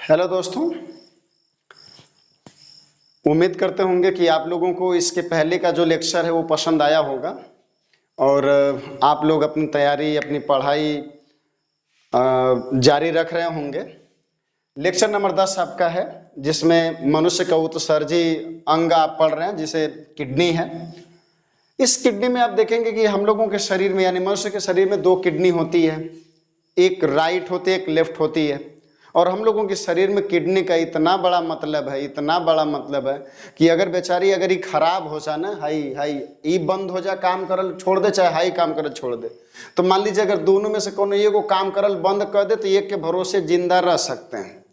Hello दोस्तों, उम्मीद करते होंगे कि आप लोगों को इसके पहले का जो लेक्चर है वो पसंद आया होगा और आप लोग अपनी तैयारी, अपनी पढ़ाई जारी रख रहे होंगे। लेक्चर नंबर 10 आपका है, जिसमें मनुष्य का उत्सर्जी अंग आप पढ़ रहे हैं, जिसे किडनी है। इस किडनी में आप देखेंगे कि हम लोगों के शरीर में, यानी मनुष्य के शरीर में 2 किडनी होती है, एक राइट होती है, एक लेफ्ट होती है। और हम लोगों के शरीर में किडनी का इतना बड़ा मतलब है, इतना बड़ा मतलब है कि अगर बेचारी अगर ये खराब हो जाए ना, हाई हाई ये बंद हो जाए, काम करल छोड़ दे, चाहे हाई काम करल छोड़ दे, तो मान लीजिए अगर दोनों में से कोनो एक को काम करल बंद कर दे तो एक के भरोसे जिंदा रह सकते हैं,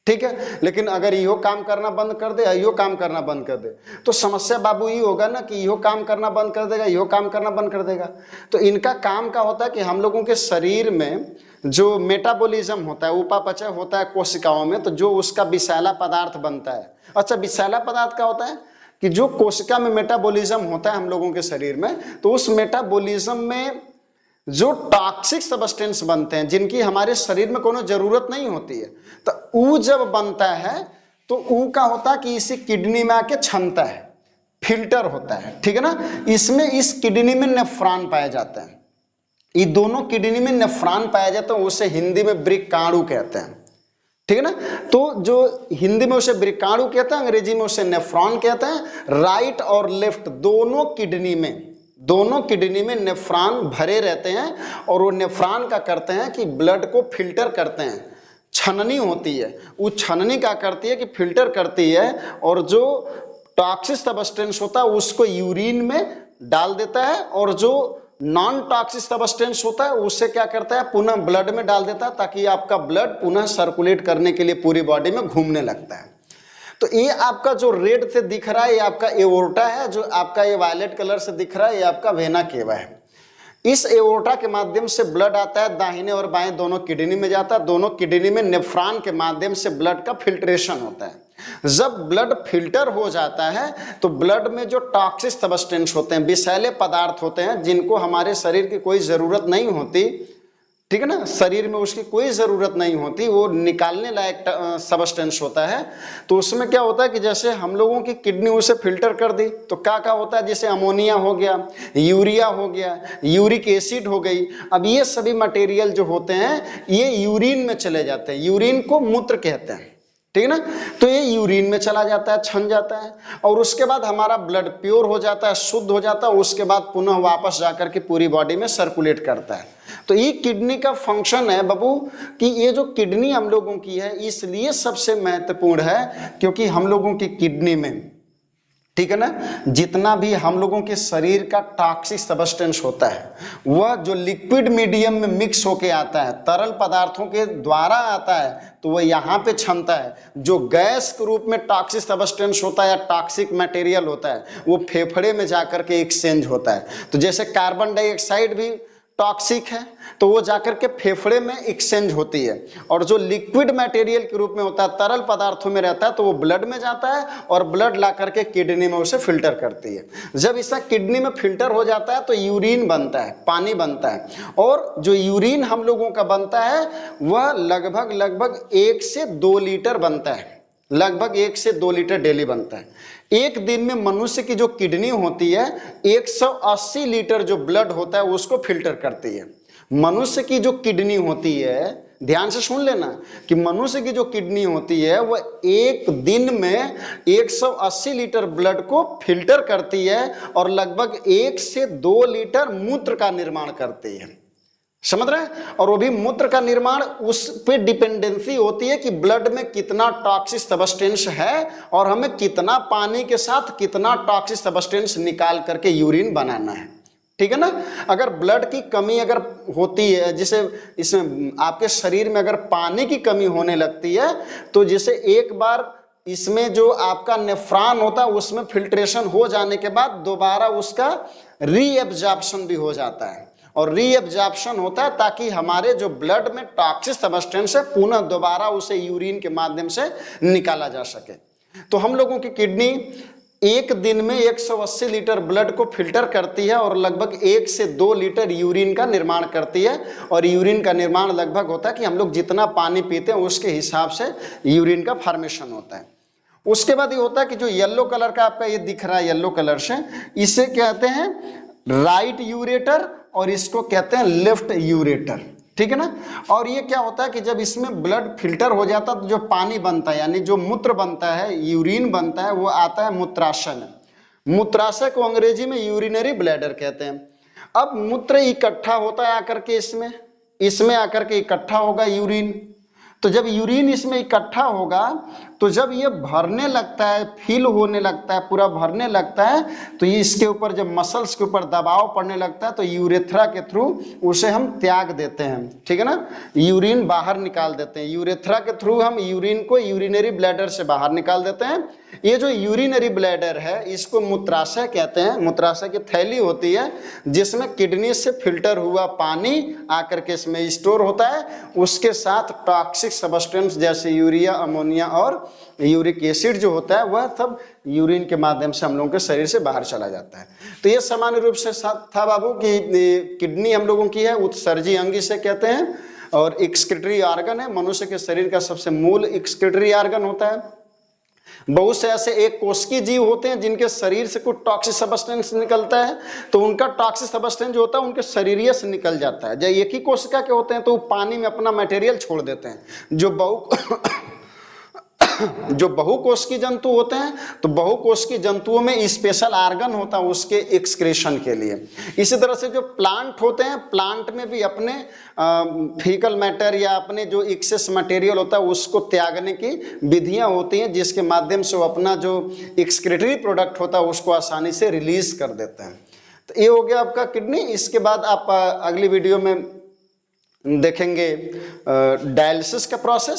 ठीक है। लेकिन अगर इहो काम करना बंद कर दे, इहो काम करना बंद कर दे, तो समस्या बाबू ये होगा ना कि इहो काम करना बंद कर देगा, इहो काम करना बंद कर देगा। तो इनका काम का होता है कि हम लोगों के शरीर में जो मेटाबॉलिज्म होता है, उपापचय होता है कोशिकाओं में, तो जो उसका विषैला पदार्थ बनता है। अच्छा, विषैला पदार्थ क्या होता है कि जो कोशिका में मेटाबॉलिज्म होता है हम लोगों के शरीर में, तो उस मेटाबॉलिज्म में जो टॉक्सिक सब्सटेंस बनते हैं, जिनकी हमारे शरीर में कोनो जरूरत नहीं होती है, तो ऊ जब बनता है तो ऊ का होता है कि इसी किडनी में आके क्षमता है, फिल्टर होता है, ठीक है ना। इसमें इस किडनी में नेफ्रॉन पाए जाते हैं, ये दोनों किडनी में नेफ्रॉन पाया जाता है, उसे हिंदी में वृक्काणु कहते हैं, ठीक है ना। तो जो हिंदी में उसे वृक्काणु कहते हैं, अंग्रेजी में उसे नेफ्रॉन कहते हैं। राइट और लेफ्ट दोनों किडनी में नेफ्रॉन भरे रहते हैं और वो नेफ्रॉन का करते हैं कि ब्लड को फिल्टर करते हैं। छननी होती है, वो छननी क्या करती है कि फिल्टर करती है और जो टॉक्सिक सब्सटेंस होता है उसको यूरिन में डाल देता है, और जो नॉन टॉक्सिक सब्सटेंस होता है उसे क्या करता है, पुनः ब्लड में डाल देता है, ताकि आपका ब्लड पुनः सर्कुलेट करने के लिए पूरी बॉडी में घूमने लगता है। तो ये आपका जो रेड से दिख रहा है, ये आपका एओर्टा है। जो आपका ये वायलेट कलर से दिख रहा है, ये आपका वेना केवा है। इस एओर्टा के माध्यम से ब्लड आता है, दाहिने और बाएं दोनों किडनी में जाता है। दोनों किडनी में नेफ्रॉन के माध्यम से ब्लड का फिल्ट्रेशन होता है। जब ब्लड फिल्टर हो जाता है तो ब्लड में जो टॉक्सिक सब्सटेंस होते हैं, विषैले पदार्थ होते हैं, जिनको हमारे शरीर की कोई जरूरत नहीं होती, ठीक है ना, शरीर में उसकी कोई जरूरत नहीं होती, वो निकालने लायक सब्सटेंस होता है। तो उसमें क्या होता है कि जैसे हम लोगों की किडनी उसे फिल्टर कर दी तो क्या क्या होता है, जैसे अमोनिया हो गया, यूरिया हो गया, यूरिक एसिड हो गई। अब ये सभी मटेरियल जो होते हैं ये यूरिन में चले जाते हैं, यूरिन को मूत्र कहते हैं, ठीक है ना। तो ये यूरिन में चला जाता है, छन जाता है, और उसके बाद हमारा ब्लड प्योर हो जाता है, शुद्ध हो जाता है। उसके बाद पुनः वापस जाकर के पूरी बॉडी में सर्कुलेट करता है। तो ये किडनी का फंक्शन है बाबू, कि ये जो किडनी हम लोगों की है इसलिए सबसे महत्वपूर्ण है, क्योंकि हम लोगों की किडनी में, ठीक है ना, जितना भी हम लोगों के शरीर का टॉक्सिक सब्सटेंस होता है वह जो लिक्विड मीडियम में मिक्स होके आता है, तरल पदार्थों के द्वारा आता है, तो वह यहाँ पे क्षमता है। जो गैस के रूप में टॉक्सिक सब्सटेंस होता है या टॉक्सिक मटेरियल होता है, वो फेफड़े में जाकर के एक्सचेंज होता है। तो जैसे कार्बन डाइऑक्साइड भी टॉक्सिक है, तो वो जाकर के फेफड़े में एक्सचेंज होती है। और जो लिक्विड मटेरियल के रूप में होता है, तरल पदार्थों में रहता है, तो वो ब्लड में जाता है और ब्लड ला करके किडनी में उसे फिल्टर करती है। जब इसका किडनी में फिल्टर हो जाता है तो यूरिन बनता है, पानी बनता है। और जो यूरिन हम लोगों का बनता है वह लगभग 1 से 2 लीटर बनता है, लगभग 1 से 2 लीटर डेली बनता है। एक दिन में मनुष्य की जो किडनी होती है 180 लीटर जो ब्लड होता है उसको फिल्टर करती है। मनुष्य की जो किडनी होती है, ध्यान से सुन लेना, कि मनुष्य की जो किडनी होती है वह एक दिन में 180 लीटर ब्लड को फिल्टर करती है और लगभग 1 से 2 लीटर मूत्र का निर्माण करती है। समझ रहे हैं। और वो भी मूत्र का निर्माण उस पे डिपेंडेंसी होती है कि ब्लड में कितना टॉक्सिक सब्सटेंस है और हमें कितना पानी के साथ कितना टॉक्सिक सब्सटेंस निकाल करके यूरिन बनाना है, ठीक है ना। अगर ब्लड की कमी अगर होती है, जैसे इसमें आपके शरीर में अगर पानी की कमी होने लगती है, तो जैसे एक बार इसमें जो आपका नेफ्रॉन होता है उसमें फिल्ट्रेशन हो जाने के बाद दोबारा उसका रीएब्जॉर्प्शन भी हो जाता है। और रीएब्जॉर्प्शन होता है ताकि हमारे जो ब्लड में टॉक्सिक सब्सटेंस है पुनः दोबारा उसे यूरिन के माध्यम से निकाला जा सके। तो हम लोगों की किडनी एक दिन में 180 लीटर ब्लड को फिल्टर करती है और लगभग 1 से 2 लीटर यूरिन का निर्माण करती है। और यूरिन का निर्माण लगभग होता है कि हम लोग जितना पानी पीते हैं उसके हिसाब से यूरिन का फॉर्मेशन होता है। उसके बाद ये होता है कि जो येलो कलर का आपका ये दिख रहा है येलो कलर से, इसे कहते हैं राइट यूरेटर और इसको कहते हैं लेफ्ट यूरेटर, ठीक है ना। और ये क्या होता है कि जब इसमें ब्लड फिल्टर हो जाता है तो जो पानी बनता है यानी जो मूत्र बनता है, यूरिन बनता है, वो आता है मूत्राशय में। मूत्राशय को अंग्रेजी में यूरिनरी ब्लैडर कहते हैं। अब मूत्र इकट्ठा होता है आकर के इसमें आकर के इकट्ठा होगा यूरिन। तो जब यूरिन इसमें इकट्ठा होगा तो जब ये भरने लगता है, फिल होने लगता है, पूरा भरने लगता है, तो ये इसके ऊपर जब मसल्स के ऊपर दबाव पड़ने लगता है तो यूरेथ्रा के थ्रू उसे हम त्याग देते हैं, ठीक है ना। यूरिन बाहर निकाल देते हैं, यूरेथ्रा के थ्रू हम यूरिन को यूरिनरी ब्लैडर से बाहर निकाल देते हैं। ये जो यूरिनरी ब्लैडर है इसको मूत्राशय कहते हैं। मूत्राशय की थैली होती है जिसमें किडनी से फिल्टर हुआ पानी आकर के इसमें स्टोर होता है, उसके साथ टॉक्सिक सब्सटेंस जैसे यूरिया, अमोनिया और यूरिक एसिड जो होता है वह सब यूरिन के माध्यम से हम लोगों के शरीर से बाहर चला जाता है। तो ये सामान्य रूप से था बाबू कि किडनी हम लोगों की है उत्सर्जी अंग इसे कहते हैं और एक्सक्रीटरी ऑर्गन है। मनुष्य के शरीर का सबसे मूल एक्सक्रीटरी ऑर्गन होता है। बहुत से ऐसे एक कोशिकीय जीव होते हैं जिनके शरीर से कुछ टॉक्सिक सब्सटेंस निकलता है, तो उनका टॉक्सिक सब्सटेंस जो होता है उनके शरीर से निकल जाता है। जब एक ही कोशिका के होते हैं तो वो पानी में अपना मटेरियल छोड़ देते हैं। जो बहुकोशिकीय जंतु होते हैं तो बहुकोशिकीय जंतुओं में स्पेशल ऑर्गन होता है उसके एक्सक्रीशन के लिए। इसी तरह से जो प्लांट होते हैं, प्लांट में भी अपने फीकल मैटर या अपने जो एक्सेस मटेरियल होता है उसको त्यागने की विधियां होती हैं जिसके माध्यम से वो अपना जो एक्सक्रीटरी प्रोडक्ट होता है उसको आसानी से रिलीज कर देते हैं। तो ये हो गया आपका किडनी। इसके बाद आप अगली वीडियो में देखेंगे डायलिसिस का प्रोसेस।